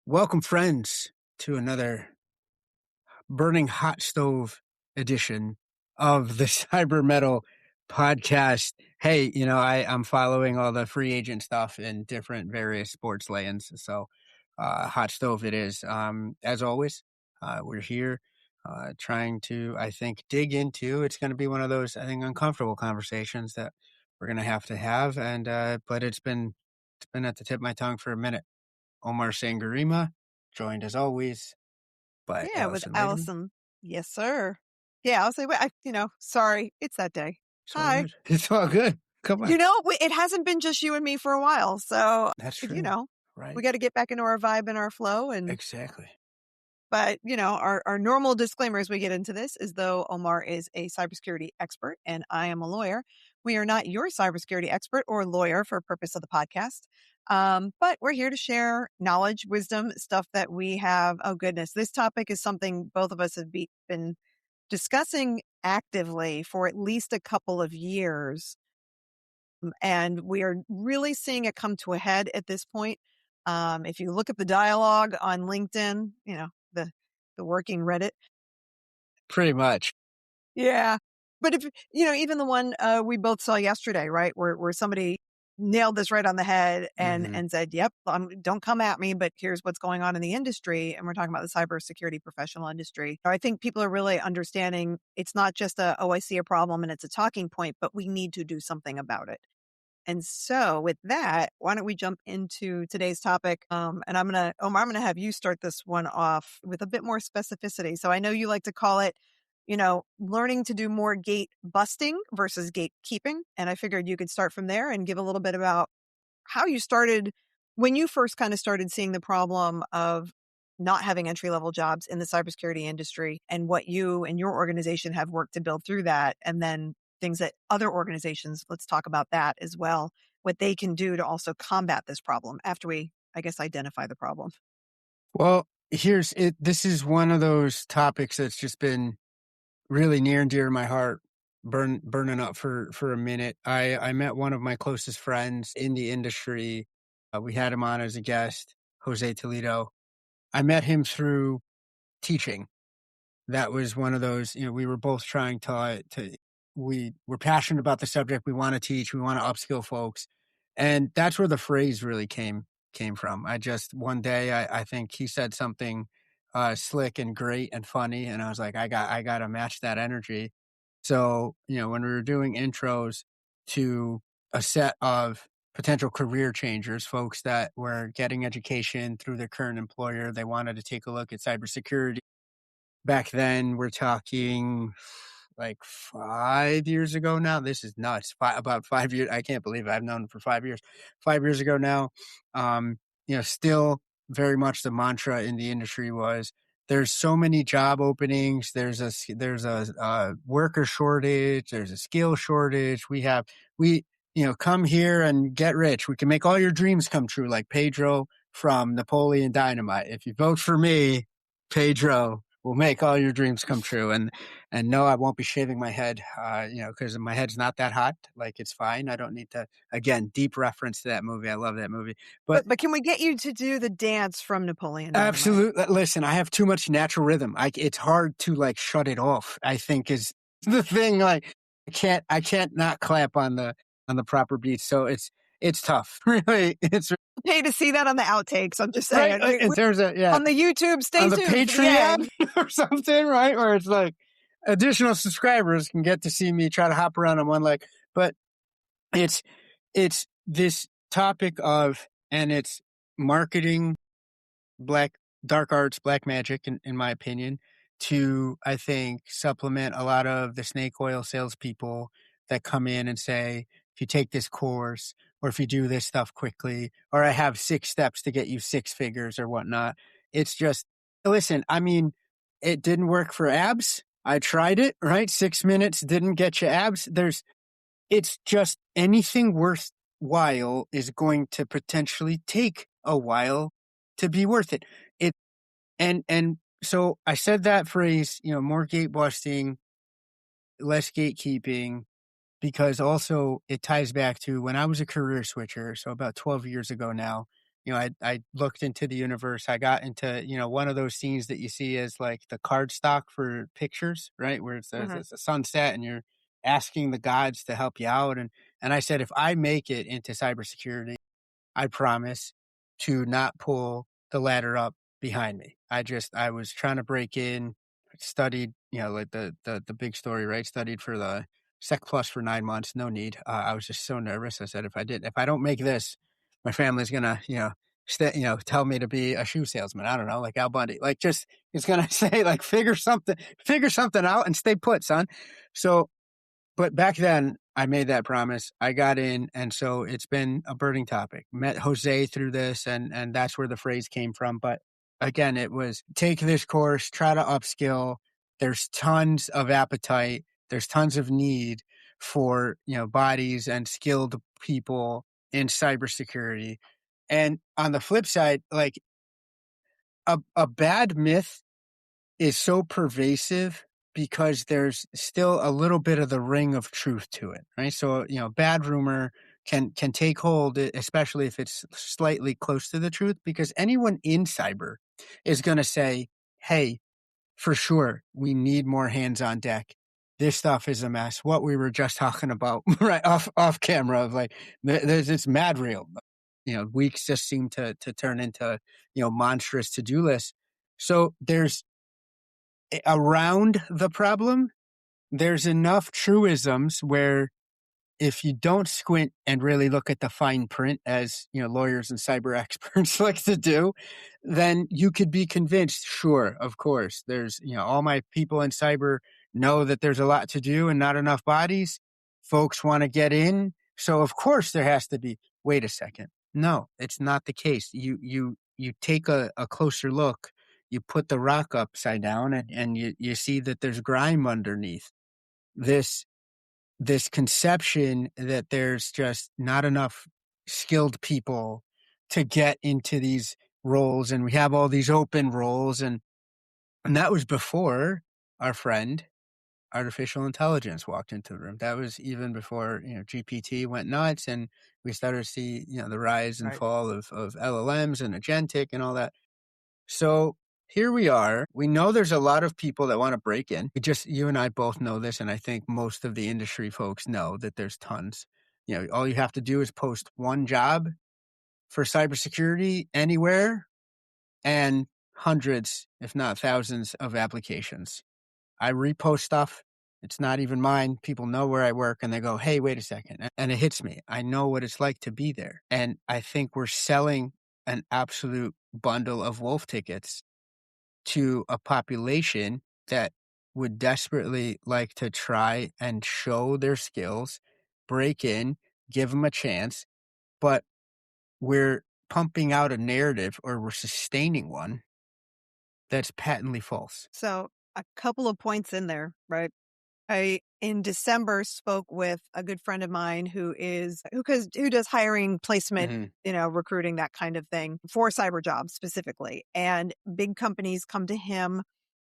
Welcome, friends, to another burning hot stove edition of the Cyber Mettle podcast. Hey, I'm following all the free agent stuff in different various sports lanes. So, hot stove it is. As always, we're here trying to, I think, dig into. It's going to be one of those, I think, uncomfortable conversations that we're going to have. And, but it's been at the tip of my tongue for a minute. Omar Sangarima, joined as always by Yeah, with Alyson Latham. Allison. Yes, sir. Yeah, I'll say, sorry, it's that day. It's all Hi. good. It's all good. Come on. It hasn't been just you and me for a while. So, That's you true. know, we Right. got to get back into our vibe and our flow. Exactly. But, our normal disclaimer as we get into this is though Omar is a cybersecurity expert and I am a lawyer. We are not your cybersecurity expert or lawyer for purpose of the podcast. But we're here to share knowledge, wisdom, stuff that we have. Oh goodness. This topic is something both of us have been discussing actively for at least a couple of years. And we are really seeing it come to a head at this point. If you look at the dialogue on LinkedIn, the working Reddit. Pretty much. Yeah. But if, even the one we both saw yesterday, right? Where somebody nailed this right on the head Hmm. and said, yep, don't come at me, but here's what's going on in the industry. And we're talking about the cybersecurity professional industry. I think people are really understanding it's not just I see a problem and it's a talking point, but we need to do something about it. And so with that, why don't we jump into today's topic? And Omar, I'm going to have you start this one off with a bit more specificity. So I know you like to call it, learning to do more gate busting versus gatekeeping. And I figured you could start from there and give a little bit about how you started when you first kind of started seeing the problem of not having entry level jobs in the cybersecurity industry and what you and your organization have worked to build through that. And then things that other organizations, let's talk about that as well, what they can do to also combat this problem after we, I guess, identify the problem. Well, here's it. This is one of those topics that's just been really near and dear to my heart, burning up for a minute. I met one of my closest friends in the industry. We had him on as a guest, Jose Toledo. I met him through teaching. That was one of those, we were both trying we were passionate about the subject. We want to teach, we want to upskill folks. And that's where the phrase really came from. One day, I think he said something slick and great and funny. And I was like, I got to match that energy. So, when we were doing intros to a set of potential career changers, folks that were getting education through their current employer, they wanted to take a look at cybersecurity. Back then, we're talking like 5 years ago now. This is nuts. About 5 years. I can't believe it. I've known him for 5 years. 5 years ago now, still very much the mantra in the industry was there's so many job openings. There's a worker shortage. There's a skill shortage. Come here and get rich. We can make all your dreams come true, like Pedro from Napoleon Dynamite. If you vote for me, Pedro will make all your dreams come true. And no, I won't be shaving my head, because my head's not that hot. Like, it's fine. I don't need to, again, deep reference to that movie. I love that movie. But But can we get you to do the dance from Napoleon Dynamite? absolutely, listen, I have too much natural rhythm. It's hard to like shut it off, I think is the thing. Like, I can't not clap on the proper beats. So it's tough. Really. It's Pay to see that on the outtakes. I'm just right. saying. In terms of, yeah, On the YouTube, stay on the tuned for the Patreon end. or something, right? Where it's like additional subscribers can get to see me try to hop around on one leg. But it's it's this topic of, and it's marketing, dark arts, black magic, in my opinion, to, I think, supplement a lot of the snake oil salespeople that come in and say, if you take this course, or if you do this stuff quickly, or I have 6 steps to get you 6 figures or whatnot. It's just, listen, I mean, it didn't work for abs. I tried it, right? 6 minutes didn't get you abs. It's just anything worthwhile is going to potentially take a while to be worth it. And so I said that phrase, more gate busting, less gatekeeping, because also it ties back to when I was a career switcher. So about 12 years ago now, I looked into the universe. I got into, one of those scenes that you see as like the card stock for pictures, right? Where it says Mhm. it's a sunset and you're asking the gods to help you out. And I said, if I make it into cybersecurity, I promise to not pull the ladder up behind me. I was trying to break in, studied, like the big story, right? Studied for the Sec Plus for 9 months. No need. I was just so nervous. I said, if I don't make this, my family's gonna, tell me to be a shoe salesman. I don't know, like Al Bundy, like just, it's gonna say like, figure something out and stay put, son. So, but back then, I made that promise. I got in, and so it's been a burning topic. Met Jose through this, and that's where the phrase came from. But again, it was take this course, try to upskill. There's tons of appetite. There's tons of need for bodies and skilled people in cybersecurity. And on the flip side, like a bad myth is so pervasive because there's still a little bit of the ring of truth to it, right? So, bad rumor can take hold, especially if it's slightly close to the truth, because anyone in cyber is going to say, hey, for sure, we need more hands on deck. This stuff is a mess. What we were just talking about, right off camera, of like, there's it's mad real. Weeks just seem to turn into monstrous to do lists. So there's around the problem, there's enough truisms where if you don't squint and really look at the fine print, as lawyers and cyber experts like to do, then you could be convinced, sure, of course, there's, all my people in cyber know that there's a lot to do and not enough bodies. Folks want to get in. So of course there has to be, wait a second. No, it's not the case. You take a closer look, you put the rock upside down and you see that there's grime underneath this conception that there's just not enough skilled people to get into these roles, and we have all these open roles, and that was before our friend artificial intelligence walked into the room. That was even before GPT went nuts, and we started to see the rise and Right. fall of LLMs and agentic and all that. So here we are. We know there's a lot of people that want to break in. You and I both know this, and I think most of the industry folks know that there's tons. All you have to do is post one job for cybersecurity anywhere, and hundreds, if not thousands, of applications. I repost stuff. It's not even mine. People know where I work, and they go, hey, wait a second. And it hits me. I know what it's like to be there. And I think we're selling an absolute bundle of wolf tickets to a population that would desperately like to try and show their skills, break in, give them a chance, but we're pumping out a narrative, or we're sustaining one that's patently false. So a couple of points in there, right? I in December spoke with a good friend of mine who does hiring, placement, Mm-hmm. recruiting, that kind of thing for cyber jobs specifically. And big companies come to him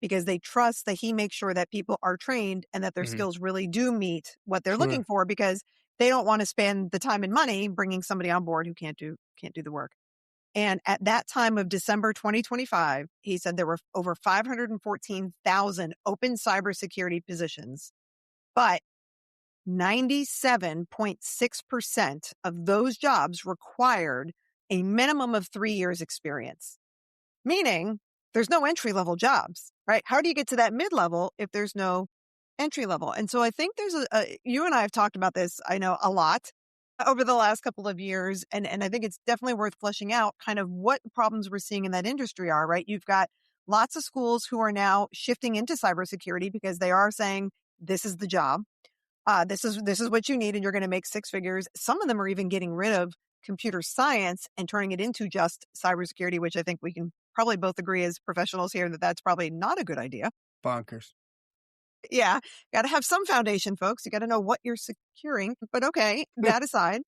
because they trust that he makes sure that people are trained and that their Mm-hmm. skills really do meet what they're looking Sure. for, because they don't want to spend the time and money bringing somebody on board who can't do the work. And at that time of December 2025, he said there were over 514,000 open cybersecurity positions, but 97.6% of those jobs required a minimum of 3 years experience. Meaning there's no entry level jobs, right? How do you get to that mid level if there's no entry level? And so I think there's you and I have talked about this, I know, a lot over the last couple of years. And I think it's definitely worth fleshing out kind of what problems we're seeing in that industry are, right? You've got lots of schools who are now shifting into cybersecurity because they are saying, this is the job. This is what you need, and you're going to make six figures. Some of them are even getting rid of computer science and turning it into just cybersecurity, which I think we can probably both agree as professionals here that that's probably not a good idea. Bonkers. Yeah, got to have some foundation, folks. You got to know what you're securing. But okay, that aside,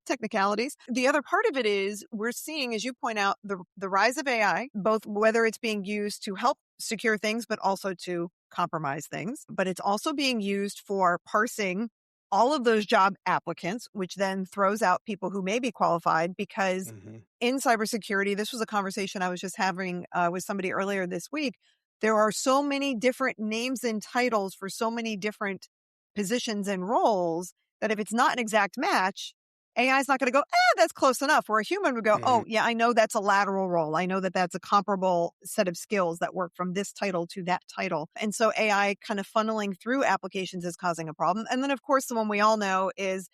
technicalities. The other part of it is we're seeing, as you point out, the rise of AI, both whether it's being used to help secure things, but also to compromise things. But it's also being used for parsing all of those job applicants, which then throws out people who may be qualified because Mm-hmm. in cybersecurity, this was a conversation I was just having with somebody earlier this week. There are so many different names and titles for so many different positions and roles that if it's not an exact match, AI is not going to go, that's close enough. Where a human would go, Mm-hmm. oh, yeah, I know that's a lateral role. I know that that's a comparable set of skills that work from this title to that title. And so AI kind of funneling through applications is causing a problem. And then, of course, the one we all know is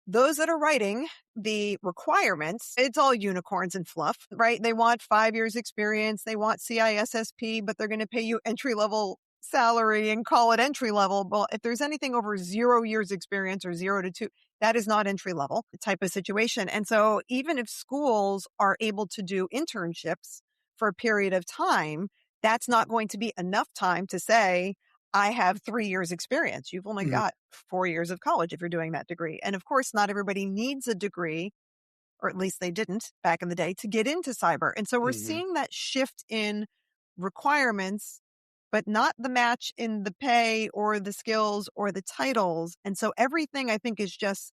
those that are writing the requirements, it's all unicorns and fluff, right? They want 5 years experience. They want CISSP, but they're going to pay you entry level salary and call it entry level. Well, if there's anything over 0 years experience or 0 to 2, that is not entry level type of situation. And so even if schools are able to do internships for a period of time, that's not going to be enough time to say, I have 3 years experience. You've only got 4 years of college if you're doing that degree. And of course, not everybody needs a degree, or at least they didn't back in the day, to get into cyber. And so we're Mm-hmm. seeing that shift in requirements, but not the match in the pay or the skills or the titles. And so everything I think is just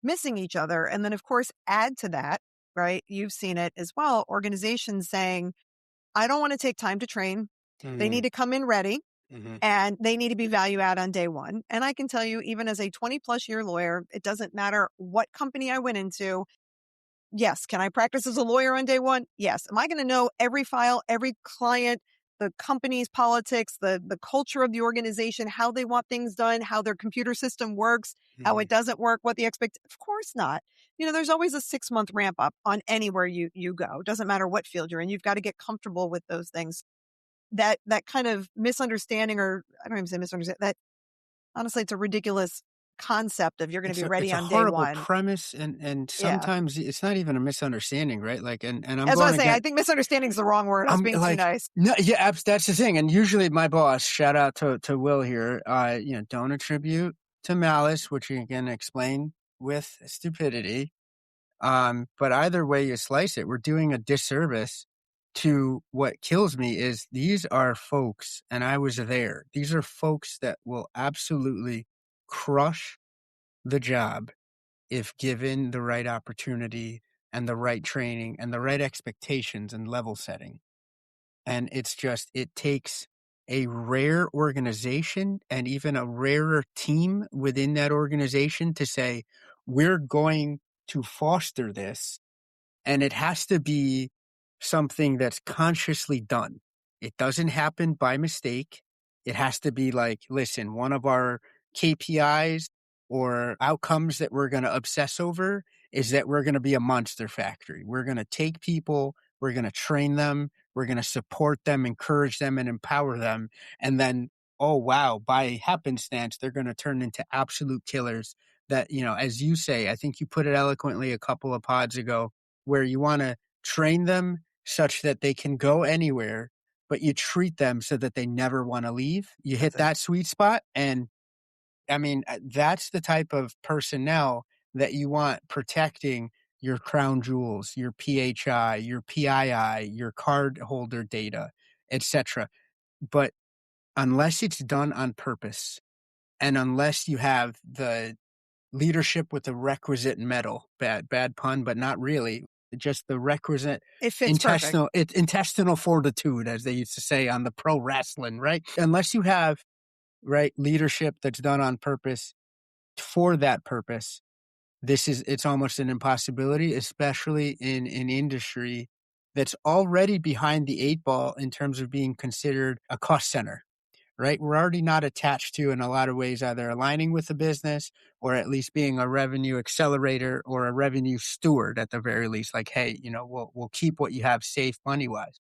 missing each other. And then of course, add to that, right? You've seen it as well. Organizations saying, I don't want to take time to train. They Mm-hmm. need to come in ready. Mm-hmm. And they need to be value add on day one. And I can tell you, even as a 20 plus year lawyer, it doesn't matter what company I went into. Yes. Can I practice as a lawyer on day one? Yes. Am I going to know every file, every client, the company's politics, the culture of the organization, how they want things done, how their computer system works, how it doesn't work, what the Of course not. There's always a 6-month ramp up on anywhere you go. Doesn't matter what field you're in. You've got to get comfortable with those things. That kind of misunderstanding, or I don't even say misunderstanding, that honestly, it's a ridiculous concept of you're going to be It's ready a on day horrible one. premise, and Yeah. sometimes it's not even a misunderstanding, right? Like, and I'm That's what I going was saying. I again. think misunderstanding is the wrong word. I was I'm being too like, nice. no, yeah, that's the thing. And usually my boss, shout out to Will here, don't attribute to malice, which you can explain with stupidity. But either way you slice it, we're doing a disservice to what kills me is these are folks, and I was there. These are folks that will absolutely crush the job if given the right opportunity and the right training and the right expectations and level setting. And it takes a rare organization and even a rarer team within that organization to say, we're going to foster this, and it has to be something that's consciously done. It doesn't happen by mistake. It has to be like, listen, one of our KPIs or outcomes that we're going to obsess over is that we're going to be a monster factory. We're going to take people, we're going to train them, we're going to support them, encourage them, and empower them. And then, oh, wow, by happenstance, they're going to turn into absolute killers that, as you say, I think you put it eloquently a couple of pods ago, where you want to train them such that they can go anywhere, but you treat them so that they never want to leave. You That's hit it. that sweet spot. And I mean, that's the type of personnel that you want protecting your crown jewels, your PHI, your PII, your card holder data, etc. But unless it's done on purpose, and unless you have the leadership with the requisite mettle, bad pun, but not really, just the requisite It fits perfect. intestinal fortitude, as they used to say on the pro wrestling, right? Unless you have right leadership that's done on purpose for that purpose, it's almost an impossibility, especially in an industry that's already behind the 8 ball in terms of being considered a cost center, right? We're already not attached to, in a lot of ways, either aligning with the business or at least being a revenue accelerator or a revenue steward at the very least. Like, hey, we'll keep what you have safe money wise.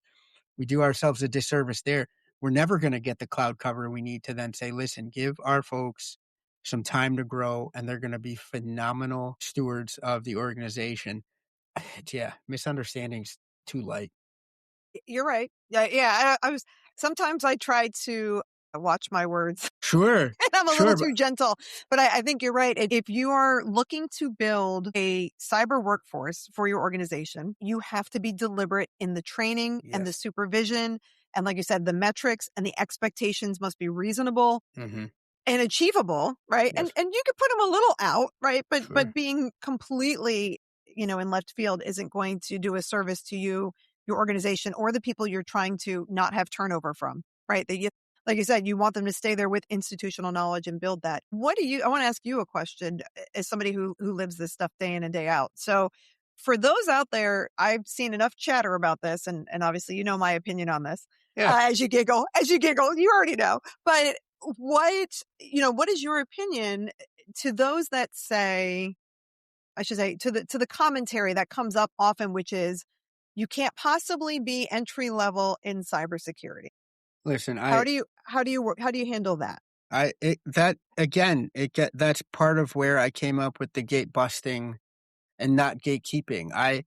We do ourselves a disservice there. We're never going to get the cloud cover we need to then say, listen, give our folks some time to grow, and they're going to be phenomenal stewards of the organization. Yeah, misunderstandings too light. You're right. Yeah. Yeah. Sometimes I try to watch my words. Sure, And I'm a little sure. But too gentle, but I think you're right. If you are looking to build a cyber workforce for your organization, you have to be deliberate in the training and the yes. supervision. And like you said, the metrics and the expectations must be reasonable. Mm-hmm. and achievable, right? Yes. And you could put them a little out, right? But Sure. being completely, in left field isn't going to do a service to you, your organization, or the people you're trying to not have turnover from, right? That you, like you said, you want them to stay there with institutional knowledge and build that. I want to ask you a question as somebody who lives this stuff day in and day out. So for those out there, I've seen enough chatter about this, and obviously my opinion on this. Yeah. As you giggle, you already know. But what is your opinion to those that say, I should say, to the commentary that comes up often, which is you can't possibly be entry level in cybersecurity. Listen, How do you work? How do you handle that? that's part of where I came up with the gate busting and not gatekeeping. I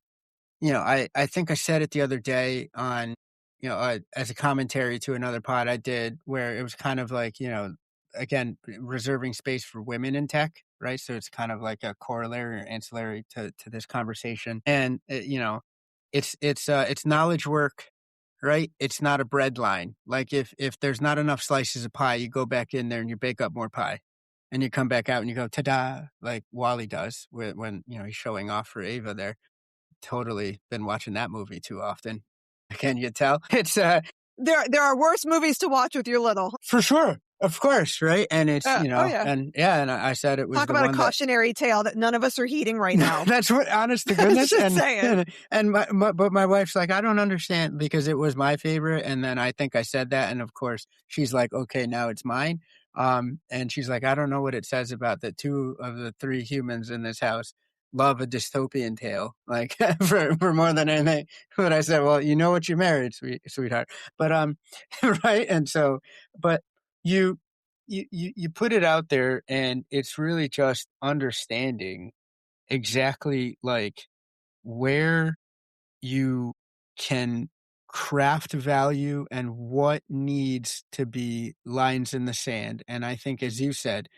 think I said it the other day on, as a commentary to another pod I did where it was kind of like, again, reserving space for women in tech, right? So it's kind of like a corollary or ancillary to this conversation. And, it's knowledge work, right? It's not a bread line. Like if there's not enough slices of pie, you go back in there and you bake up more pie. And you come back out and you go, ta-da, like Wally does when he's showing off for Ava there. Totally been watching that movie too often. Can you tell? It's There are worse movies to watch with your little. for sure, of course, right? And it's Oh yeah. and yeah, and I said it was Talk the about a one that cautionary tale that none of us are heeding right now. that's what, honest to goodness, Just saying. and but my wife's like, I don't understand because it was my favorite, and then I think I said that, and of course she's like, okay, now it's mine. And she's like, I don't know what it says about the two of the three humans in this house love a dystopian tale, like for more than anything. But I said, well, you know what you married, sweetheart. But right, and so, but you put it out there, and it's really just understanding exactly like where you can craft value and what needs to be lines in the sand. And I think, as you said,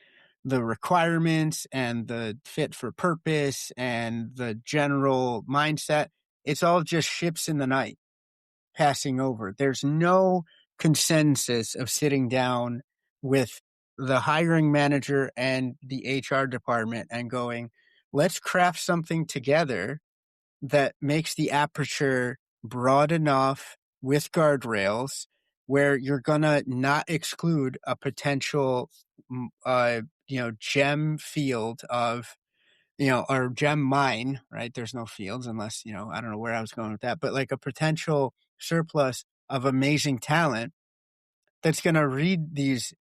the requirements and the fit for purpose and the general mindset, it's all just ships in the night passing over. There's no consensus of sitting down with the hiring manager and the HR department and going, let's craft something together that makes the aperture broad enough with guardrails where you're going to not exclude a potential, gem field of, or gem mine, right? There's no fields unless, I don't know where I was going with that, but like a potential surplus of amazing talent that's going to read these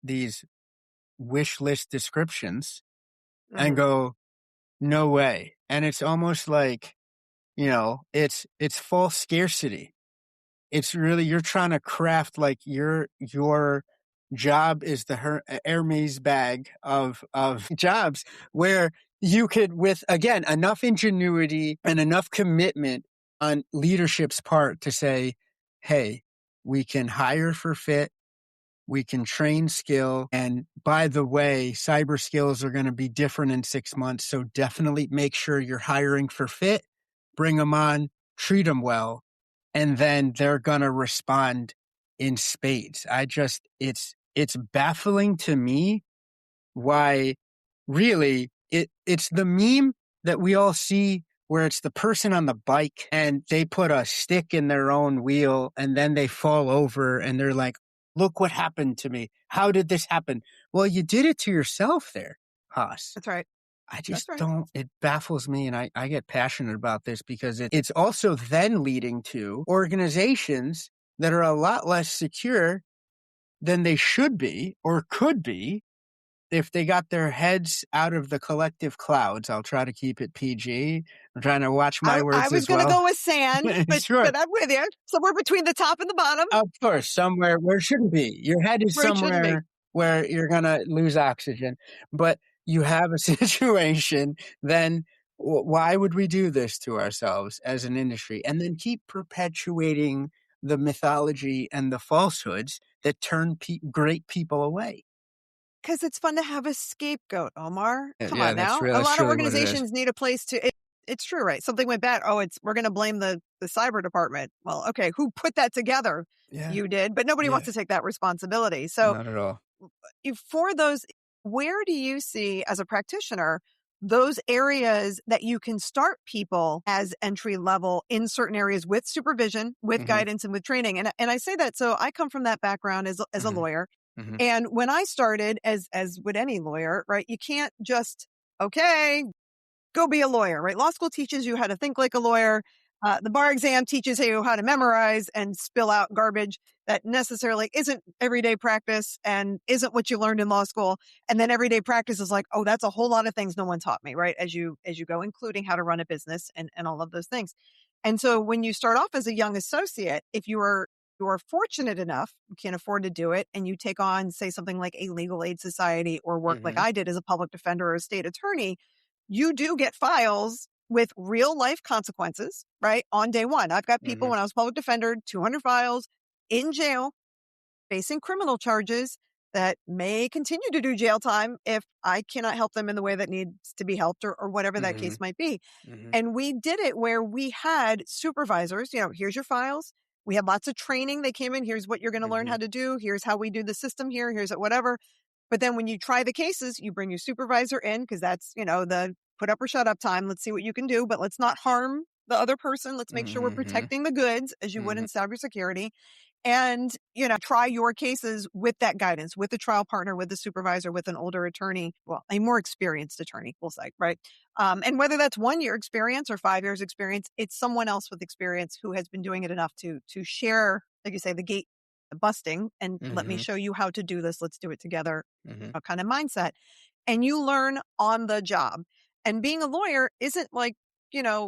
wish list descriptions and Mhm. go, no way. And it's almost like, it's false scarcity. It's really, you're trying to craft like your job is the Hermes bag of jobs where you could, with again enough ingenuity and enough commitment on leadership's part to say, hey, we can hire for fit, we can train skill. And by the way, cyber skills are going to be different in 6 months. So definitely make sure you're hiring for fit, bring them on, treat them well, and then they're going to respond in spades. It's baffling to me why really it's the meme that we all see where it's the person on the bike and they put a stick in their own wheel and then they fall over and they're like, look what happened to me. How did this happen? Well, you did it to yourself there, Haas. That's right. I That's just right. don't, it baffles me. And I get passionate about this because it's also then leading to organizations that are a lot less secure than they should be or could be if they got their heads out of the collective clouds. I'll try to keep it PG. I'm trying to watch my I words was as going to well. go with sand, but Sure. I'm with you. Somewhere between the top and the bottom, Of course, somewhere where it shouldn't be. Your head is where it shouldn't be. somewhere where you're going to lose oxygen. But you have a situation, then why would we do this to ourselves as an industry? And then keep perpetuating the mythology and the falsehoods that turn great people away. Because it's fun to have a scapegoat, Omar. Come Yeah, on that's now. real. A That's lot of truly what it is. organizations need a place to. It's true, right? Something went bad. Oh, we're going to blame the cyber department. Well, okay, who put that together? Yeah, You did, but nobody wants yeah, to take that responsibility. So not at all. for those Where do you see as a practitioner those areas that you can start people as entry level in certain areas with supervision, with Mhm, guidance, and with training? And I say that so I come from that background as a mhm, lawyer. mhm, And when I started, as would any lawyer, right, you can't just, okay, go be a lawyer, right? Law school teaches you how to think like a lawyer. The bar exam teaches you how to memorize and spill out garbage that necessarily isn't everyday practice and isn't what you learned in law school. And then everyday practice is like, oh, that's a whole lot of things no one taught me, right? As you go, including how to run a business and all of those things. And so when you start off as a young associate, if you are fortunate enough, you can't afford to do it, and you take on, say, something like a legal aid society or work like mhm, I did as a public defender or a state attorney, you do get files with real life consequences, right? On day one. I've got people mhm, when I was public defender, 200 files in jail facing criminal charges that may continue to do jail time if I cannot help them in the way that needs to be helped or whatever that case mhm, might be. mhm, And we did it where we had supervisors, here's your files. We had lots of training. They came in. Here's what you're going to learn how mhm, to do. Here's how we do the system here. Here's it, whatever. But then when you try the cases, you bring your supervisor in because that's, the put up or shut up time. Let's see what you can do, but let's not harm the other person. Let's make sure we're mhm, protecting the goods as you would in mhm, cybersecurity. And, try your cases with that guidance, with the trial partner, with the supervisor, with an older attorney, well, a more experienced attorney, we'll say, right? And whether that's 1 year experience or 5 years experience, it's someone else with experience who has been doing it enough to share, like you say, the gate busting and let me mhm, show you how to do this. Let's do it together, mhm, a kind of mindset. And you learn on the job. And being a lawyer isn't like,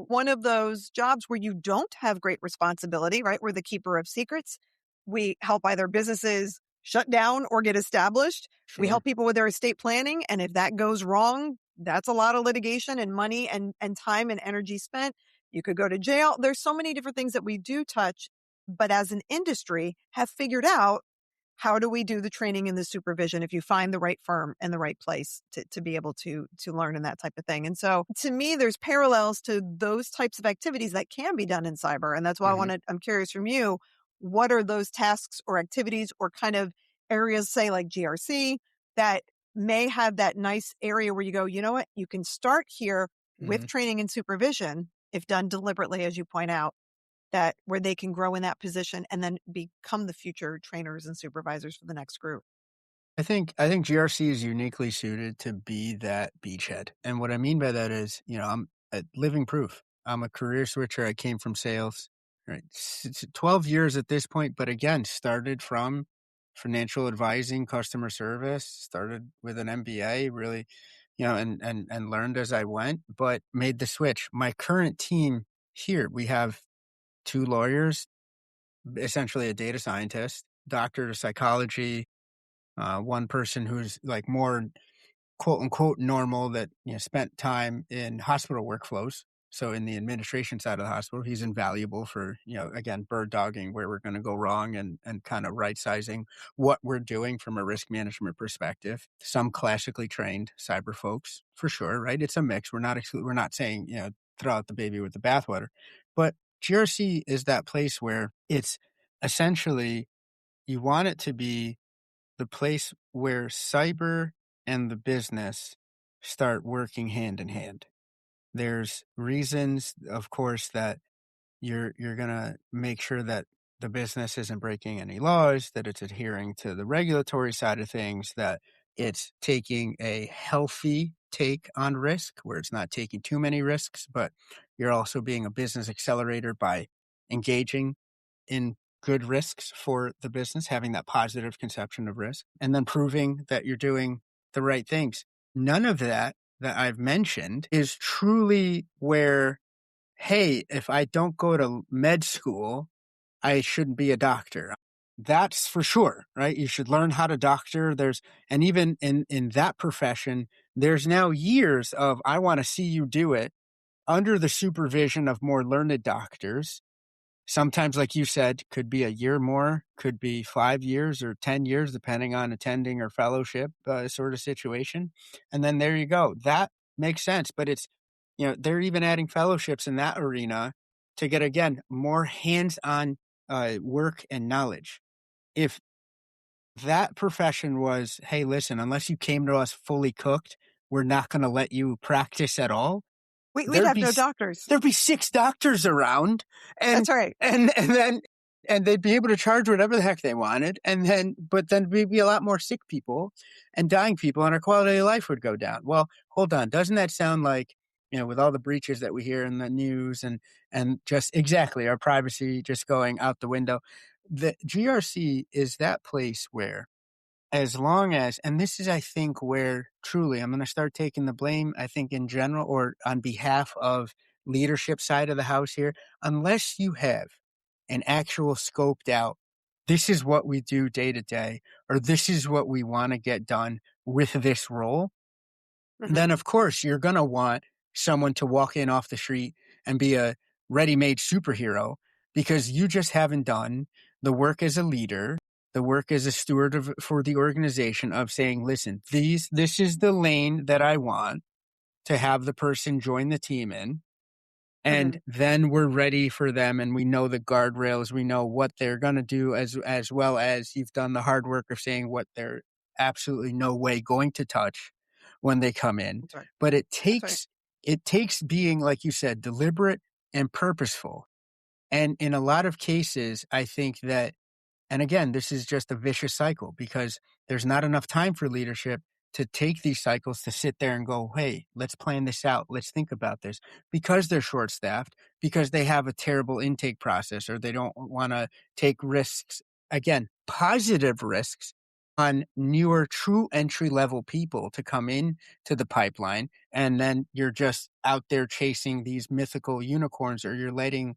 one of those jobs where you don't have great responsibility, right? We're the keeper of secrets. We help either businesses shut down or get established. We sure. help people with their estate planning. And if that goes wrong, that's a lot of litigation and money and time and energy spent. You could go to jail. There's so many different things that we do touch, but as an industry have figured out how do we do the training and the supervision if you find the right firm and the right place to be able to learn and that type of thing. And so to me, there's parallels to those types of activities that can be done in cyber. And that's why Mhm. I'm curious from you, what are those tasks or activities or kind of areas, say like GRC, that may have that nice area where you go, you know what, you can start here with Mhm. training and supervision, if done deliberately, as you point out, that where they can grow in that position and then become the future trainers and supervisors for the next group. I think GRC is uniquely suited to be that beachhead. And what I mean by that is, I'm a living proof. I'm a career switcher. I came from sales, right? It's 12 years at this point, but again, started from financial advising, customer service, started with an MBA, really, and learned as I went, but made the switch. My current team here, we have two lawyers, essentially a data scientist, doctor of psychology, one person who's like more quote unquote normal that spent time in hospital workflows. So in the administration side of the hospital, he's invaluable for again bird dogging where we're going to go wrong and kind of right sizing what we're doing from a risk management perspective. Some classically trained cyber folks for sure, right? It's a mix. We're not saying throw out the baby with the bathwater, but GRC is that place where it's essentially you want it to be the place where cyber and the business start working hand in hand. There's reasons, of course, that you're gonna make sure that the business isn't breaking any laws, that it's adhering to the regulatory side of things, that it's taking a healthy take on risk, where it's not taking too many risks, but you're also being a business accelerator by engaging in good risks for the business, having that positive conception of risk, and then proving that you're doing the right things. None of that I've mentioned is truly where, hey, if I don't go to med school, I shouldn't be a doctor. That's for sure, right? You should learn how to doctor. And even in that profession, there's now years of, I want to see you do it under the supervision of more learned doctors. Sometimes, like you said, could be a year more, could be 5 years or 10 years, depending on attending or fellowship sort of situation. And then there you go. That makes sense. But they're even adding fellowships in that arena to get, again, more hands on work and knowledge. If that profession was, hey, listen, unless you came to us fully cooked, we're not going to let you practice at all. We'd There'd have be no doctors. there'd be 6 doctors around, and That's right. and they'd be able to charge whatever the heck they wanted, but then we'd be a lot more sick people and dying people, and our quality of life would go down. Well, hold on, doesn't that sound like, with all the breaches that we hear in the news and just exactly our privacy just going out the window, the GRC is that place where, as long as, and this is, I think, where truly I'm going to start taking the blame, I think, in general or on behalf of leadership side of the house here, unless you have an actual scoped out, this is what we do day to day, or this is what we want to get done with this role, then of course you're going to want someone to walk in off the street and be a ready-made superhero because you just haven't done the work as a leader, the work as a steward for the organization of saying, listen, this is the lane that I want to have the person join the team in. And then we're ready for them, and we know the guardrails. We know what they're going to do, as well as you've done the hard work of saying what they're absolutely no way going to touch when they come in. That's right. But it That's takes being, like you said, deliberate and purposeful. And in a lot of cases, I think that, and again, this is just a vicious cycle because there's not enough time for leadership to take these cycles to sit there and go, hey, let's plan this out. Let's think about this, because they're short staffed, because they have a terrible intake process, or they don't want to take risks, again, positive risks on newer, true entry level people to come in to the pipeline. And then you're just out there chasing these mythical unicorns, or you're letting,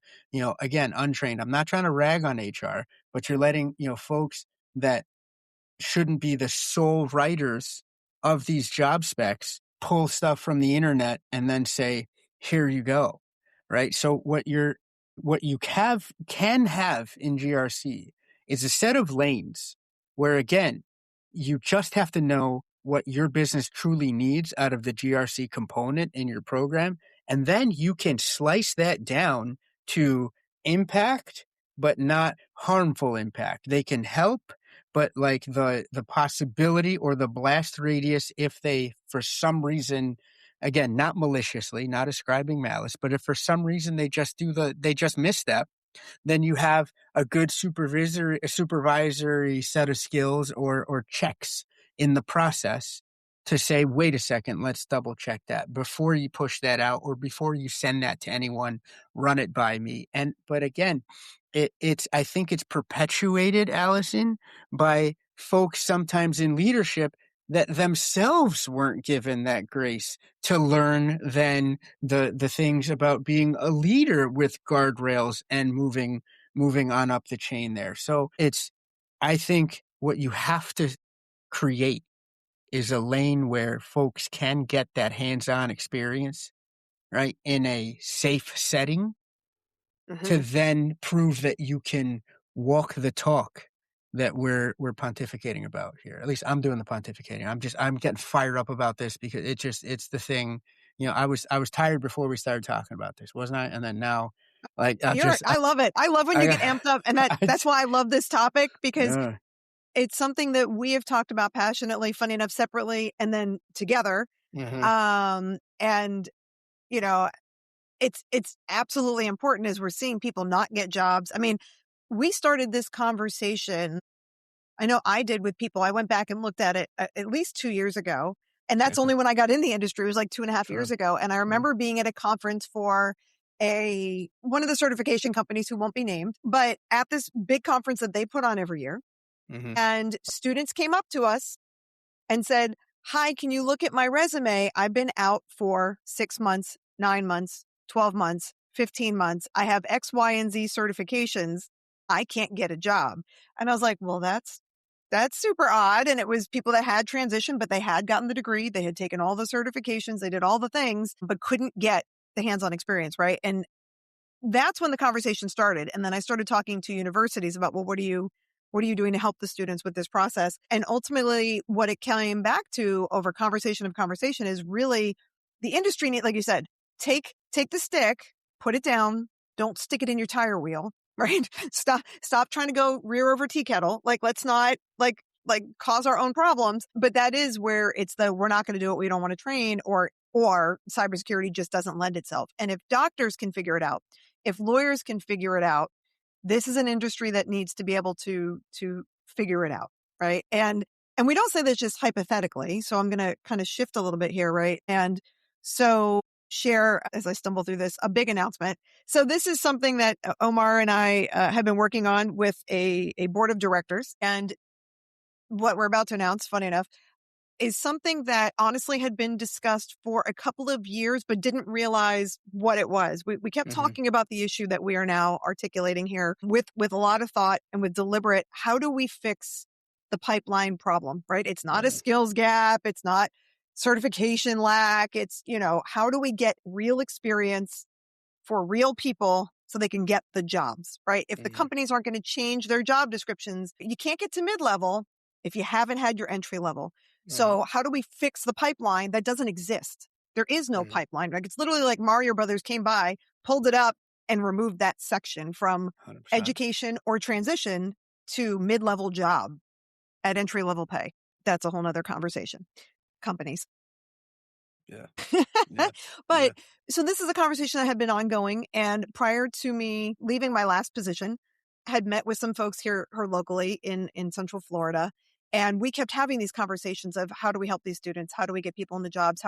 again, untrained. I'm not trying to rag on HR, but you're letting, folks that shouldn't be the sole writers of these job specs pull stuff from the internet and then say, here you go. Right. So what you can have in GRC is a set of lanes where, again, you just have to know what your business truly needs out of the GRC component in your program. And then you can slice that down to impact, but not harmful impact. They can help, but like the possibility or the blast radius, if they, for some reason, again, not maliciously, not ascribing malice, but if for some reason they just misstep, then you have a good supervisory set of skills or checks in the process to say, wait a second, let's double check that before you push that out, or before you send that to anyone, run it by me. But again, I think it's perpetuated, Alyson, by folks sometimes in leadership that themselves weren't given that grace to learn then the things about being a leader with guardrails and moving on up the chain there. So I think what you have to create is a lane where folks can get that hands-on experience, right, in a safe setting, to then prove that you can walk the talk that we're pontificating about here. At least I'm doing the pontificating. I'm getting fired up about this because it's the thing. I was tired before we started talking about this, wasn't I? And then now, like, I love it. I love when you get amped up, and that's why I love this topic, because it's something that we have talked about passionately, funny enough, separately, and then together. And it's absolutely important as we're seeing people not get jobs. I mean, we started this conversation, I know I did, with people. I went back and looked at it at least 2 years ago. And that's only when I got in the industry. It was like 2.5 years ago. And I remember being at a conference for one of the certification companies who won't be named, but at this big conference that they put on every year. And students came up to us and said, hi, can you look at my resume? I've been out for 6 months, 9 months, 12 months, 15 months. I have X, Y, and Z certifications. I can't get a job. And I was like, well, that's super odd. And it was people that had transitioned, but they had gotten the degree. They had taken all the certifications. They did all the things, but couldn't get the hands-on experience, right? And that's when the conversation started. And then I started talking to universities about, well, what are you doing to help the students with this process? And ultimately, what it came back to over conversation is really the industry need, like you said, take the stick, put it down, don't stick it in your tire wheel, right? Stop trying to go rear over tea kettle. Like, let's not, like, like cause our own problems. But that is where it's we're not going to do it. We don't want to train, or cybersecurity just doesn't lend itself. And if doctors can figure it out, if lawyers can figure it out, this is an industry that needs to be able to figure it out. Right. And we don't say this just hypothetically. So I'm going to kind of shift a little bit here. Right. And so share, as I stumble through this, a big announcement. So this is something that Omar and I have been working on with a board of directors. And what we're about to announce, funny enough, is something that honestly had been discussed for a couple of years, but didn't realize what it was. We kept talking about the issue that we are now articulating here with a lot of thought and with deliberate, how do we fix the pipeline problem, right? It's not a skills gap. It's not certification lack. It's, how do we get real experience for real people so they can get the jobs, right? If the companies aren't going to change their job descriptions, you can't get to mid-level if you haven't had your entry level. So how do we fix the pipeline that doesn't exist? There is no pipeline. Like it's literally like Mario Brothers came by, pulled it up, and removed that section from 100%. education or transition to mid-level job at entry-level pay. That's a whole nother conversation. Companies. Yeah. But so this is a conversation that had been ongoing. And prior to me leaving my last position, I had met with some folks here locally in Central Florida. And we kept having these conversations of how do we help these students? How do we get people into jobs?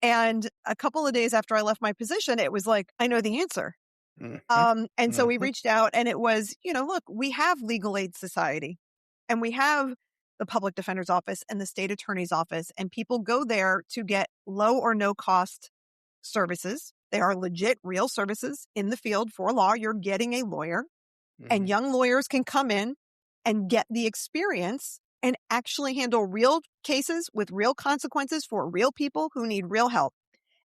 And a couple of days after I left my position, it was like, I know the answer. And so we reached out, and it was, look, we have Legal Aid Society, and we have the Public Defender's Office and the State Attorney's Office, and people go there to get low or no cost services. They are legit, real services in the field for law. You're getting a lawyer, and young lawyers can come in and get the experience and actually handle real cases with real consequences for real people who need real help.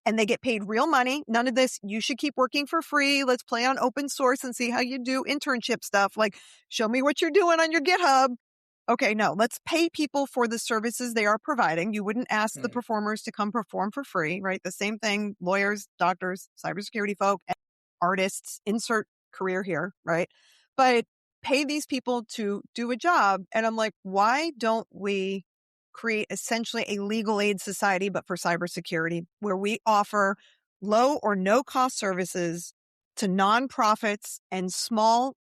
And they get paid real money. None of this, you should keep working for free. Let's play on open source and see how you do internship stuff. Like, show me what you're doing on your GitHub. Okay, no, let's pay people for the services they are providing. You wouldn't ask the performers to come perform for free, right? The same thing, lawyers, doctors, cybersecurity folk, artists, insert career here, right? But pay these people to do a job. And I'm like, why don't we create essentially a legal aid society, but for cybersecurity, where we offer low or no cost services to nonprofits and small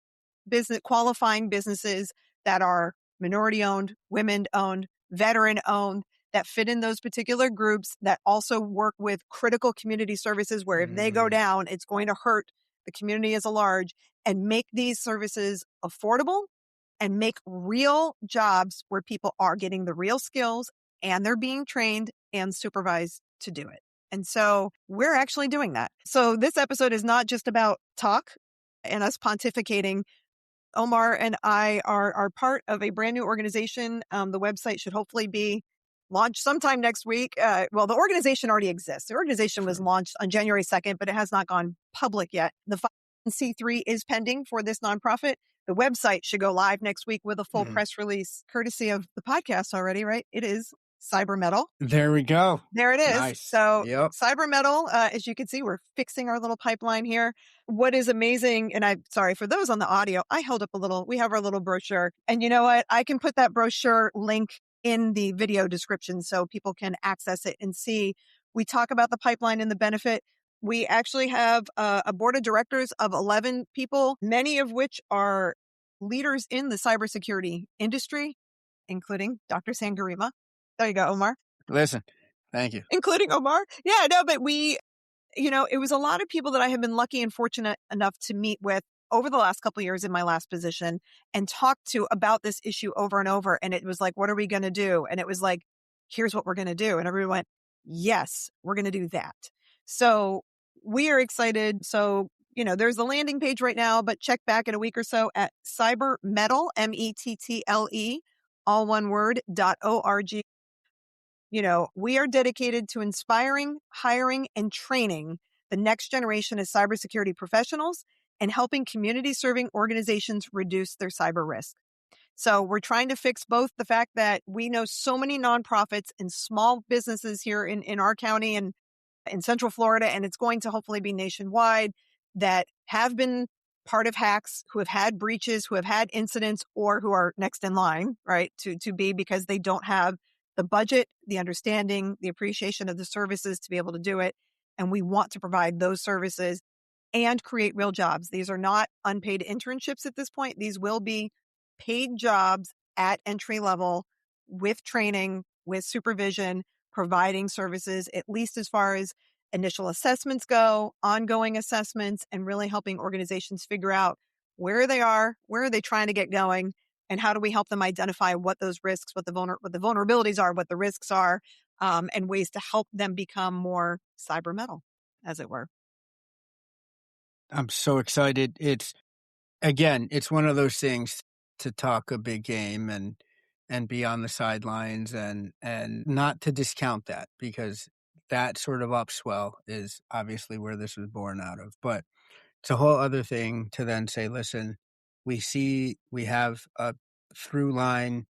business qualifying businesses that are minority owned, women owned, veteran owned, that fit in those particular groups, that also work with critical community services where if they go down, it's going to hurt the community as a large, and make these services affordable and make real jobs where people are getting the real skills and they're being trained and supervised to do it. And so we're actually doing that. So this episode is not just about talk and us pontificating. Omar and I are part of a brand new organization. The website should hopefully be launched sometime next week. Well, the organization already exists. The organization was launched on January 2nd, but it has not gone public yet. The 501c3 is pending for this nonprofit. The website should go live next week with a full press release, courtesy of the podcast already, right? It is Cyber Mettle. There we go. There it is. Nice. So Yep. Cyber Mettle, as you can see, we're fixing our little pipeline here. What is amazing, and I'm sorry for those on the audio, I held up we have our little brochure. And you know what? I can put that brochure link in the video description so people can access it and see. We talk about the pipeline and the benefit. We actually have a board of directors of 11 people, many of which are leaders in the cybersecurity industry, including Dr. Sangarima. There you go, Omar. Listen, thank you. Including Omar. Yeah, no, but it was a lot of people that I have been lucky and fortunate enough to meet with over the last couple of years in my last position and talk to about this issue over and over. And it was like, what are we going to do? And it was like, here's what we're going to do. And everyone went, yes, we're going to do that. So we are excited. So, there's the landing page right now, but check back in a week or so at Cyber Mettle, METTLE, all one word, .org. We are dedicated to inspiring, hiring, and training the next generation of cybersecurity professionals and helping community-serving organizations reduce their cyber risk. So we're trying to fix both the fact that we know so many nonprofits and small businesses here in our county and in Central Florida, and it's going to hopefully be nationwide, that have been part of hacks, who have had breaches, who have had incidents, or who are next in line, right, to be, because they don't have the budget, the understanding, the appreciation of the services to be able to do it. And we want to provide those services and create real jobs. These are not unpaid internships at this point. These will be paid jobs at entry level with training, with supervision, providing services, at least as far as initial assessments go, ongoing assessments, and really helping organizations figure out where they are, where are they trying to get going, and how do we help them identify what those risks, what the vulnerabilities are, what the risks are, and ways to help them become more cyber metal, as it were. I'm so excited. It's one of those things to talk a big game and be on the sidelines and not to discount that, because that sort of upswell is obviously where this was born out of. But it's a whole other thing to then say, listen, we have a through line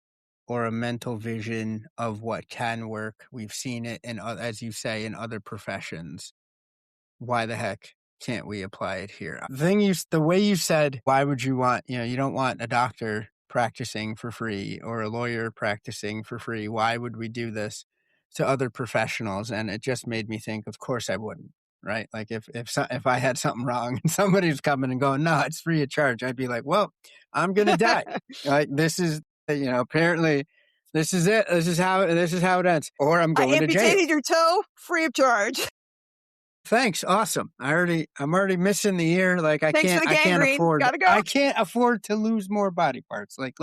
or a mental vision of what can work. We've seen it as you say, in other professions. Why the heck can't we apply it here? The way you said, why would you want, you don't want a doctor practicing for free or a lawyer practicing for free. Why would we do this to other professionals? And it just made me think, of course I wouldn't, right? Like if I had something wrong and somebody's coming and going, no, it's free of charge, I'd be like, well, I'm going to die. Like this is, apparently this is it. This is how it ends. Or I'm I going to jail. amputated your toe, free of charge. Thanks. Awesome. I'm already missing the ear. Like I Thanks for the can't gangrene. afford, Gotta go. I can't afford to lose more body parts. Like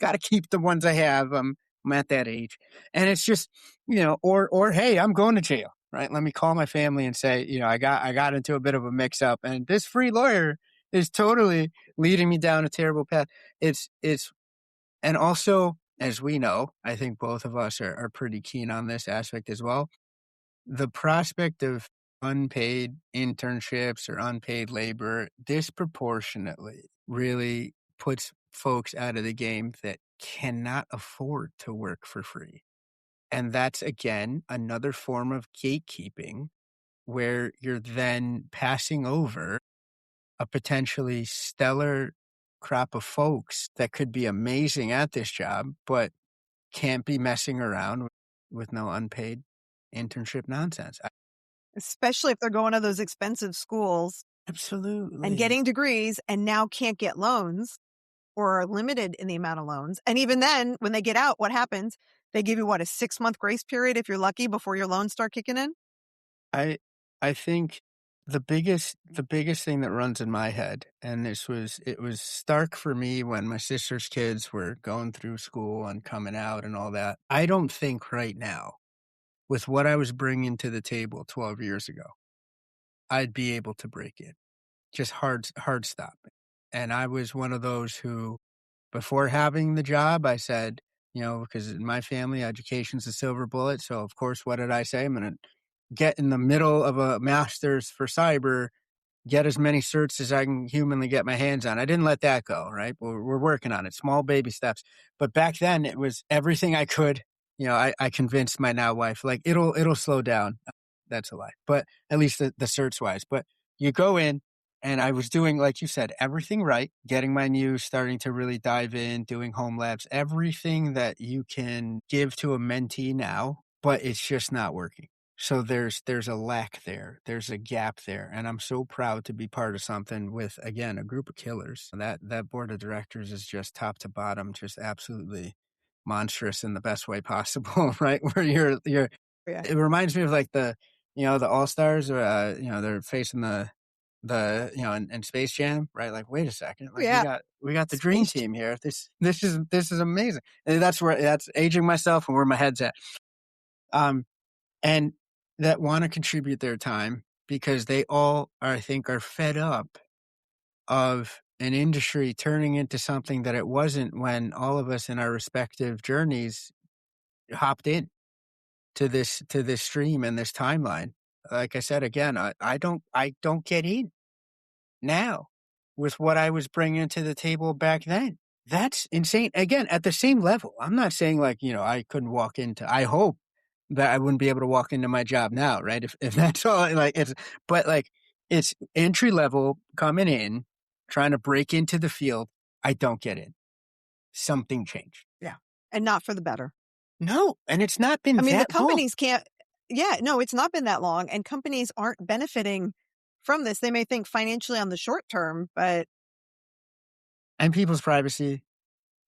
gotta keep the ones I have. I'm at that age. And it's just, or hey, I'm going to jail, right? Let me call my family and say, I got into a bit of a mix up and this free lawyer is totally leading me down a terrible path. And also, as we know, I think both of us are pretty keen on this aspect as well. The prospect of unpaid internships or unpaid labor disproportionately really puts folks out of the game that cannot afford to work for free. And that's, again, another form of gatekeeping where you're then passing over a potentially stellar crop of folks that could be amazing at this job, but can't be messing around with no unpaid internship nonsense. Especially if they're going to those expensive schools Absolutely. and getting degrees and now can't get loans or are limited in the amount of loans. And even then, when they get out, what happens? They give you a 6-month grace period if you're lucky before your loans start kicking in? I think the biggest thing that runs in my head, and it was stark for me when my sister's kids were going through school and coming out and all that. I don't think right now, with what I was bringing to the table 12 years ago, I'd be able to break it. Just hard stop. And I was one of those who, before having the job, I said, because in my family, education's a silver bullet. So of course, what did I say? I'm going to get in the middle of a master's for cyber, get as many certs as I can humanly get my hands on. I didn't let that go, right? We're working on it, small baby steps. But back then it was everything I could. I convinced my now wife, like it'll slow down. That's a lie, but at least the certs wise. But you go in, and I was doing, like you said, everything right, getting my news, starting to really dive in, doing home labs, everything that you can give to a mentee now, but it's just not working. So there's a lack there. There's a gap there. And I'm so proud to be part of something with, again, a group of killers. That board of directors is just top to bottom, just absolutely monstrous in the best way possible, right? Where you're Yeah. it reminds me of like the All-Stars, or they're facing the in Space Jam, right? Like, wait a second, like Yeah. we got the dream team here. This is amazing. And that's aging myself and where my head's at. And that want to contribute their time because they all I think are fed up of an industry turning into something that it wasn't when all of us in our respective journeys hopped in to this stream and this timeline. Like I said again, I don't get in now with what I was bringing to the table back then. That's insane. Again, at the same level. I'm not saying like, I couldn't walk into, I hope that I wouldn't be able to walk into my job now, right? If that's all, like but like it's entry level coming in trying to break into the field. I don't get in. Something changed. Yeah. And not for the better. No, and it's not been I mean, the that long. companies can't. Yeah, no, it's not been that long, and companies aren't benefiting from this. They may think financially on the short term, but And people's privacy,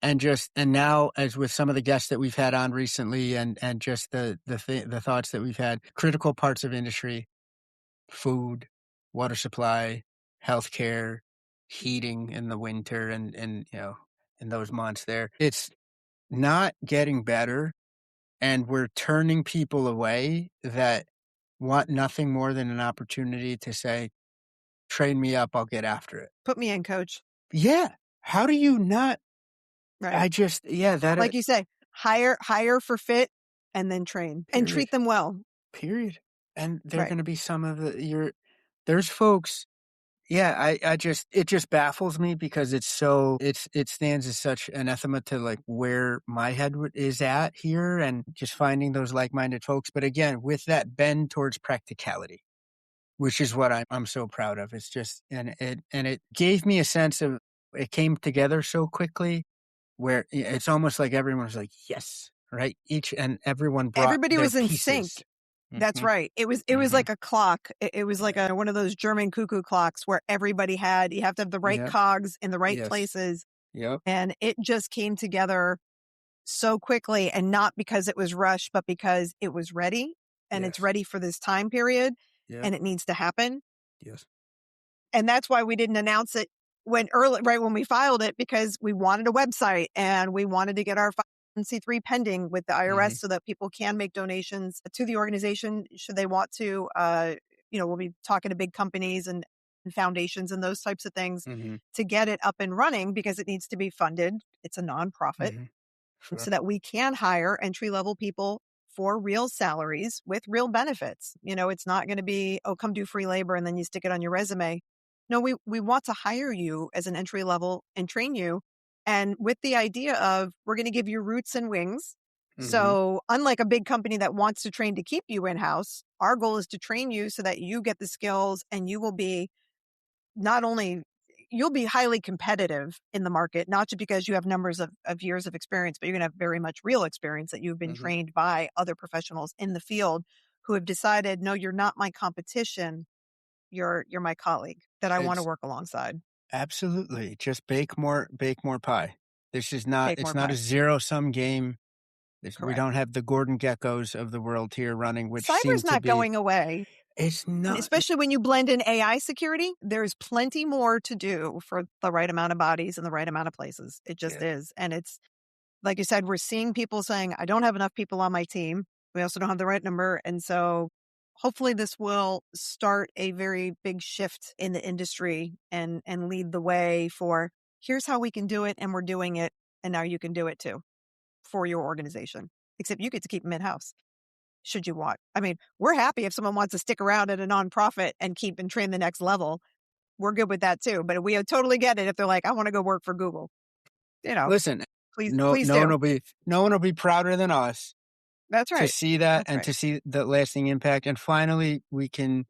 and now, as with some of the guests that we've had on recently, and just the thoughts that we've had, critical parts of industry, food, water supply, healthcare, heating in the winter, and in those months there, it's not getting better, and we're turning people away that want nothing more than an opportunity to say, train me up, I'll get after it. put me in, coach. Yeah. How do you not? Right. That Like you say, hire for fit and then train and period. treat them well. Period. And they're Right. going to be some of there's folks. Yeah, it just baffles me because it stands as such anathema to like where my head is at here, and just finding those like-minded folks. But again, with that bend towards practicality, which is what I'm so proud of. It's just, and it gave me a sense of, it came together so quickly where it's almost like everyone was like, yes, right? Each and everyone brought Everybody their was in sync. pieces. That's Mhm. right. It was like a clock. It was like one of those German cuckoo clocks where everybody you have to have the right Yep. cogs in the right Yes. places. Yep. And it just came together so quickly, and not because it was rushed, but because it was ready, and it's Yes. ready for this time period, Yep. and it needs to happen. Yes. And that's why we didn't announce it right when we filed it, because we wanted a website and we wanted to get our 501c3 pending with the IRS so that people can make donations to the organization should they want to. We'll be talking to big companies and foundations and those types of things to get it up and running, because it needs to be funded. It's a nonprofit. Sure. So that we can hire entry-level people for real salaries with real benefits. It's not going to be, oh, come do free labor and then you stick it on your resume. No, we want to hire you as an entry level and train you. And with the idea of, we're going to give you roots and wings. So unlike a big company that wants to train to keep you in-house, our goal is to train you so that you get the skills, and you will be you'll be highly competitive in the market, not just because you have numbers of years of experience, but you're going to have very much real experience that you've been trained by other professionals in the field who have decided, no, you're not my competition. You're my colleague that I want to work alongside. Absolutely. Just bake more pie. This is not, Bake more it's not pie. a zero-sum game. We Correct. don't have the Gordon Geckos of the world here running, which seem Cyber's to not be going away. It's And not. especially when you blend in AI security, there's plenty more to do for the right amount of bodies in the right amount of places. It just is. And it's, like you said, we're seeing people saying, I don't have enough people on my team. We also don't have the right number. And so hopefully this will start a very big shift in the industry and lead the way for, here's how we can do it, and we're doing it. And now you can do it too for your organization, except you get to keep them in-house. Should you want? I mean, we're happy if someone wants to stick around at a nonprofit and keep and train the next level. We're good with that too. But we totally get it if they're like, I want to go work for Google. Listen, please no do. one will be prouder than us. That's right. To see that and to see the lasting impact. And finally, we can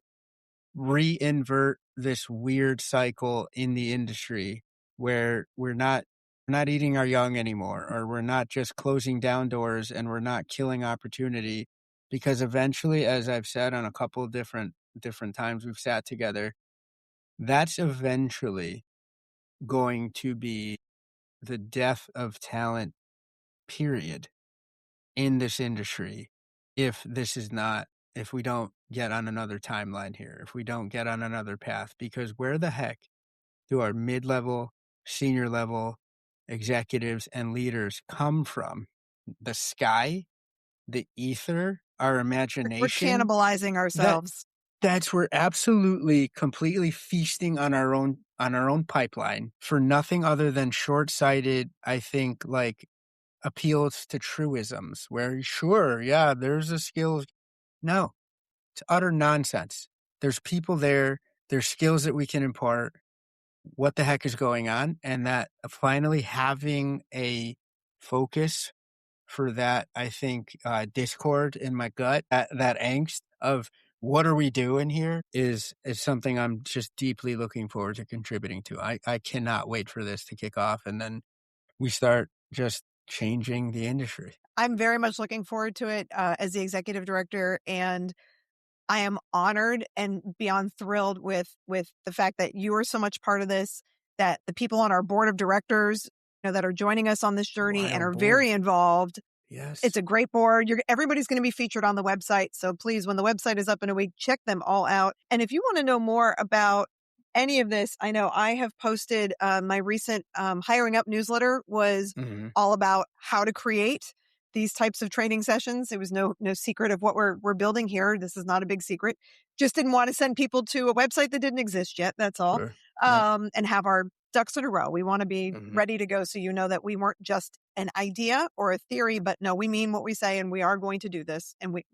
reinvert this weird cycle in the industry where we're not eating our young anymore, or we're not just closing down doors and we're not killing opportunity, because eventually, as I've said on a couple of different times we've sat together, that's eventually going to be the death of talent, period, in this industry. If we don't get on another timeline here, if we don't get on another path, because where the heck do our mid-level, senior level executives and leaders come from? The sky, the ether, our imagination. We're cannibalizing ourselves. That's we're absolutely, completely feasting on our own pipeline for nothing other than short-sighted, I think, like appeals to truisms where, sure, yeah, there's a skill. No, it's utter nonsense. There's people there. There's skills that we can impart. What the heck is going on? And that finally having a focus for that, I think, discord in my gut, that angst of what are we doing here is something I'm just deeply looking forward to contributing to. I cannot wait for this to kick off, and then we start just changing the industry. I'm very much looking forward to it as the executive director, and I am honored and beyond thrilled with the fact that you are so much part of this, that the people on our board of directors, that are joining us on this journey and Wild are board. very involved. Yes. It's a great board. Everybody's going to be featured on the website. So please, when the website is up in a week, check them all out. And if you want to know more about any of this, I know I have posted my recent Hiring Up newsletter was Mhm. all about how to create these types of training sessions. It was no secret of what we're building here. This is not a big secret. Just didn't want to send people to a website that didn't exist yet. That's all. Sure. Yeah. And have our ducks in a row. We want to be Mhm. ready to go, so you know that we weren't just an idea or a theory, but no, we mean what we say, and we are going to do this. And we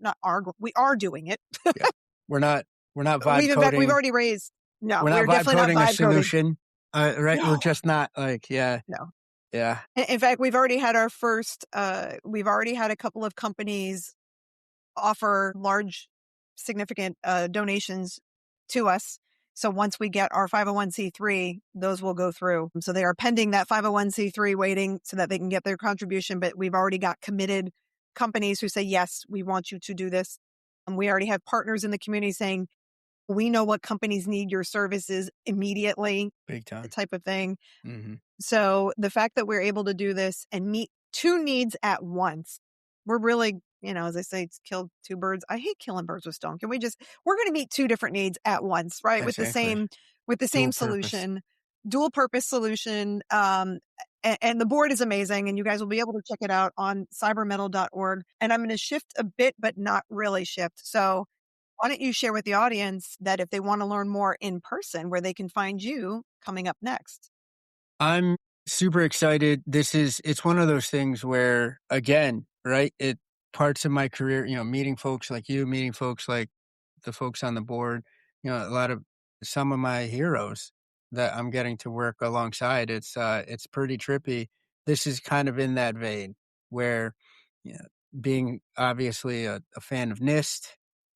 are doing it. Yeah. We're not vibe We've coding. already raised. No, We're not we're vibe definitely not coding a vibe coding. solution. Right? We're No, just not like, yeah. no. Yeah. In fact, we've already had our first. We've already had a couple of companies offer large, significant donations to us. So once we get our 501c3, those will go through. So they are pending that 501c3 waiting so that they can get their contribution. But we've already got committed companies who say, yes, we want you to do this. And we already have partners in the community saying, we know what companies need your services immediately, Big the time. type of thing. Mhm. So the fact that we're able to do this and meet two needs at once, we're really, as I say, it's killed two birds. I hate killing birds with stone. We're going to meet two different needs at once, right? Exactly. With the Dual same purpose. solution, dual purpose solution. And the board is amazing, and you guys will be able to check it out on cybermettle.org. And I'm going to shift a bit, but not really shift. So why don't you share with the audience that if they want to learn more in person, where they can find you coming up next? I'm super excited. It's one of those things where, again, right? Parts of my career, meeting folks like you, meeting folks like the folks on the board, some of my heroes that I'm getting to work alongside. It's pretty trippy. This is kind of in that vein where, you know, being obviously a fan of NIST,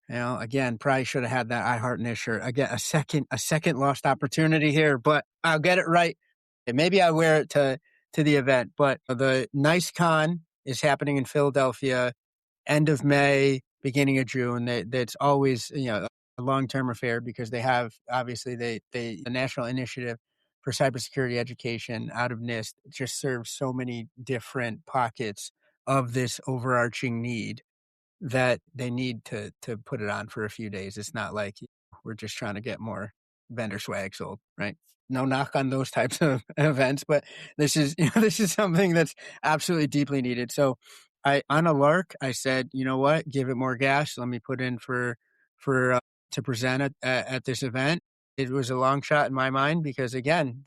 again, probably should have had that I Heart NIST shirt. Again, a second lost opportunity here, but I'll get it right. And maybe I wear it to the event. But the NICECon is happening in Philadelphia end of May, beginning of June. That's always, a long-term affair because they have, obviously, the National Initiative for Cybersecurity Education out of NIST just serves so many different pockets of this overarching need that they need to put it on for a few days. It's not like we're just trying to get more vendor swag sold, right? No knock on those types of events, but this is this is something that's absolutely deeply needed. So on a lark, I said, you know what, give it more gas. Let me put in for to present at this event. It was a long shot in my mind because again,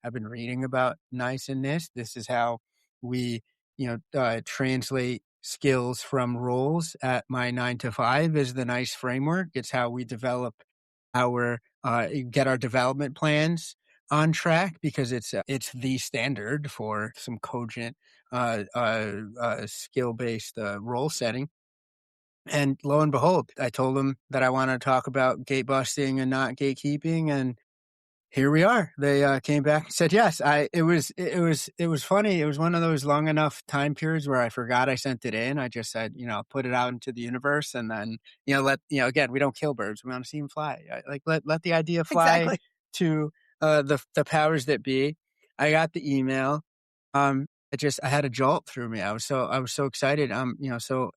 I've been reading about NICE and this. This is how we translate skills from roles at my 9 to 5 is the NICE framework. It's how we develop get our development plans on track because it's the standard for some cogent skill based role setting. And lo and behold, I told them that I want to talk about gate busting and not gatekeeping, and here we are. They came back and said yes. It was funny. It was one of those long enough time periods where I forgot I sent it in. I just said, put it out into the universe, and then again, we don't kill birds. We want to see them fly. Like let the idea fly Exactly. to the powers that be. I got the email. I had a jolt through me. I was so excited. So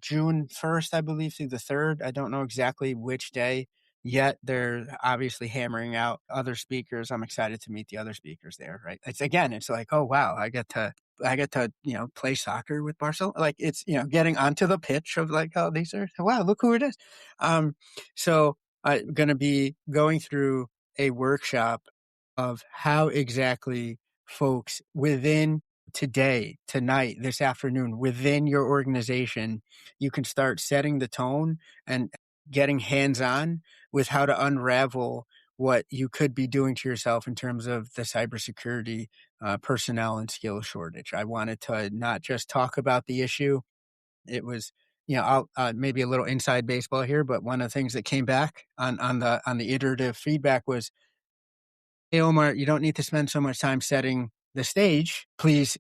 June 1st, I believe, through the 3rd. I don't know exactly which day yet. They're obviously hammering out other speakers. I'm excited to meet the other speakers there, right? It's like, oh wow, I get to play soccer with Barcelona. Like it's getting onto the pitch of like, oh, these are, wow, look who it is. So I'm going to be going through a workshop of how exactly folks within tonight, this afternoon, within your organization, you can start setting the tone and getting hands on with how to unravel what you could be doing to yourself in terms of the cybersecurity personnel and skill shortage. I wanted to not just talk about the issue. It was I'll maybe a little inside baseball here, but one of the things that came back on the iterative feedback was, "Hey, Omar, you don't need to spend so much time setting the stage. Please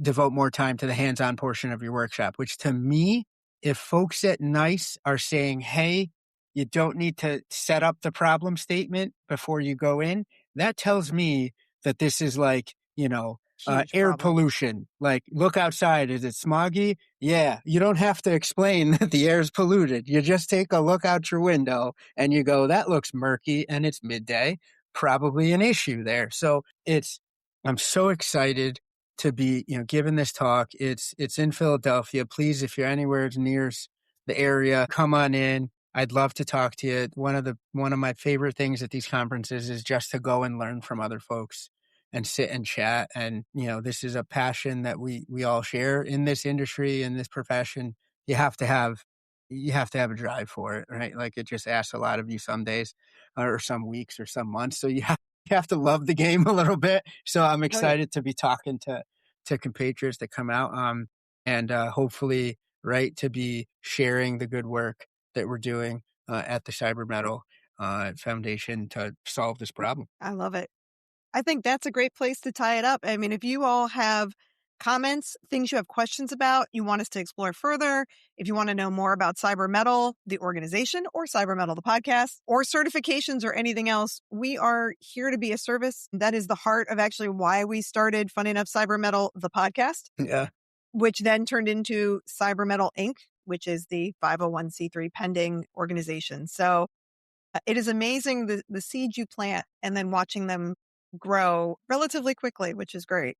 devote more time to the hands-on portion of your workshop," which to me, if folks at NICE are saying, "Hey, you don't need to set up the problem statement before you go in," that tells me that this is like, Huge air problem. pollution. Like, look outside. Is it smoggy? Yeah. You don't have to explain that the air is polluted. You just take a look out your window and you go, that looks murky and it's midday. Probably an issue there. So I'm so excited to be, giving this talk. It's in Philadelphia. Please, if you're anywhere near the area, come on in. I'd love to talk to you. One of my favorite things at these conferences is just to go and learn from other folks and sit and chat. And, this is a passion that we all share in this industry, in this profession. You have to have a drive for it, right? Like, it just asks a lot of you some days or some weeks or some months. So you have to love the game a little bit. So I'm Oh, yeah. excited to be talking to compatriots that come out, and hopefully, right, to be sharing the good work that we're doing at the Cyber Mettle Foundation to solve this problem. I love it. I think that's a great place to tie it up. I mean, if you all have comments, things you have questions about, you want us to explore further, if you want to know more about Cyber Mettle, the organization, or Cyber Mettle, the podcast, or certifications or anything else, we are here to be a service. That is the heart of actually why we started, funny enough, Cyber Mettle, the podcast, Yeah. which then turned into Cyber Mettle Inc., which is the 501c3 pending organization. So it is amazing the seeds you plant and then watching them grow relatively quickly, which is great.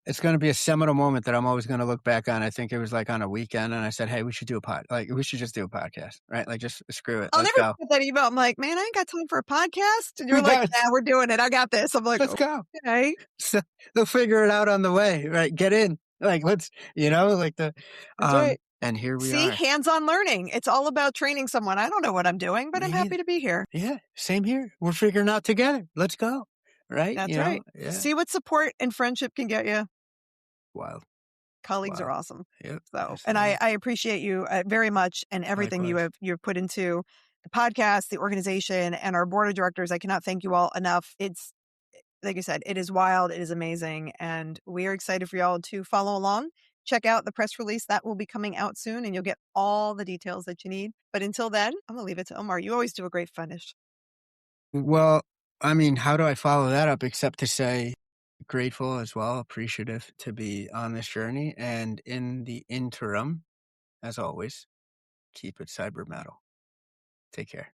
It's going to be a seminal moment that I'm always going to look back on. I think it was like on a weekend, and I said, "Hey, we should do we should just do a podcast, right? Like, just screw it. I'll Let's never go. get that email. I'm like, man, I ain't got time for a podcast. And you're like, Yeah, yeah, we're doing it. I got this. I'm like, let's go. okay, So they'll figure it out on the way, right? Get in. Like, let's, like that's right. and here we See, are. hands-on learning. It's all about training someone. I don't know what I'm doing, but I'm Me happy neither. to be here. Yeah, same here. We're figuring out together. Let's go. Right? That's right. Yeah. See what support and friendship can get you. Wild. Colleagues are Wild. awesome. Yep. So, Yes, and they are. I appreciate you very much and everything Likewise. you've put into the podcast, the organization, and our board of directors. I cannot thank you all enough. It's like I said, it is wild, it is amazing, and we are excited for y'all to follow along. Check out the press release that will be coming out soon, and you'll get all the details that you need. But until then, I'm gonna leave it to Omar. You always do a great finish. Well, I mean, how do I follow that up except to say grateful as well, appreciative to be on this journey. And in the interim, as always, keep it cyber metal. Take care.